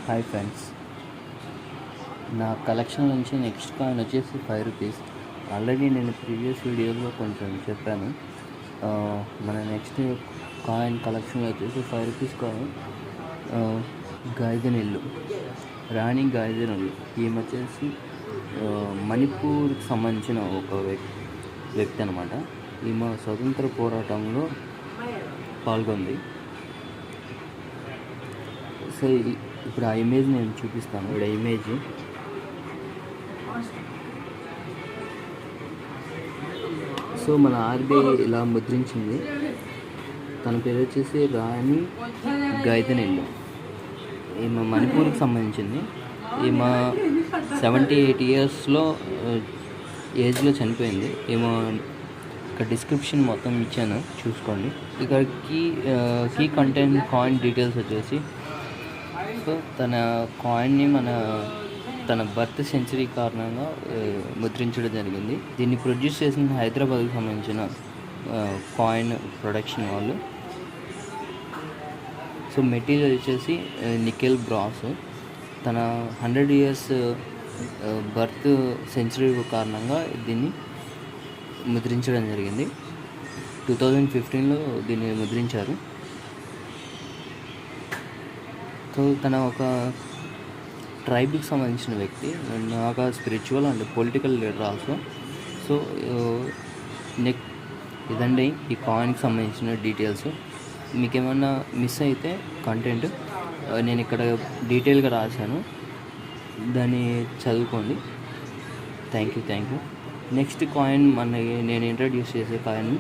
Hi friends, నా collection నుంచి next coin వచ్చేసి 5 రూపీస్. ఆల్రెడీ నేను ప్రీవియస్ వీడియోలో కొంచెం చెప్పాను. మన నెక్స్ట్ కాయిన్ కలెక్షన్లో వచ్చేసి 5 రూపీస్ కాయిన్ గాయిదనిల్లు, రాణి గాయిదనిల్లు. ఈమె వచ్చేసి మణిపూర్కి సంబంధించిన ఒక వ్యక్తి అనమాట. ఈమె స్వతంత్ర పోరాటంలో పాల్గొంది. సో ఇప్పుడు ఆ ఇమేజ్ నేను చూపిస్తాను. ఇక్కడ ఇమేజ్ సో మన ఆర్బీఐ ఇలా ముద్రించింది. తన పేరు వచ్చేసి రాణి గాయిదనిల్లు. ఈమె మణిపూర్కి సంబంధించింది. ఈమె 78 ఇయర్స్లో ఏజ్లో చనిపోయింది. ఈమె ఇక్కడ డిస్క్రిప్షన్ మొత్తం ఇచ్చాను, చూసుకోండి. ఇక్కడ కీ కంటెంట్ కాయిన్ డీటెయిల్స్ వచ్చేసి, సో తన కాయిన్ని తన బర్త్ సెంచరీ కారణంగా ముద్రించడం జరిగింది. దీన్ని ప్రొడ్యూస్ చేసిన హైదరాబాద్కి సంబంధించిన కాయిన్ ప్రొడక్షన్ వాళ్ళు. సో మెటీరియల్ వచ్చేసి నికెల్ బ్రాస్. తన 100 ఇయర్స్ బర్త్ సెంచరీ కారణంగా దీన్ని ముద్రించడం జరిగింది. 2015లో దీన్ని ముద్రించారు. సో తన ఒక ట్రైబ్కి సంబంధించిన వ్యక్తి, ఒక spiritual and political leader also. So ఇదండి ఈ కాయిన్కి సంబంధించిన డీటెయిల్స్. మీకు ఏమన్నా మిస్ అయితే కంటెంట్ నేను ఇక్కడ డీటెయిల్గా రాశాను, దాన్ని చదువుకోండి. Thank you. నెక్స్ట్ కాయిన్ నేను ఇంట్రడ్యూస్ చేసే కాయిన్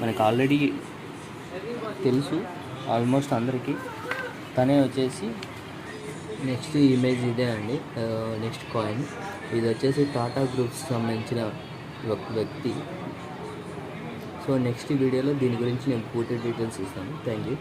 మనకు ఆల్రెడీ తెలుసు ఆల్మోస్ట్ అందరికీ. తనే వచ్చేసి నెక్స్ట్ ఇమేజ్ ఇదే అండి. నెక్స్ట్ కాయిన్ ఇది వచ్చేసి టాటా గ్రూప్స్ సంబంధించిన ఒక వ్యక్తి. సో నెక్స్ట్ వీడియోలో దీని గురించి నేను పూర్తి డీటెయిల్స్ ఇస్తాను. Thank you.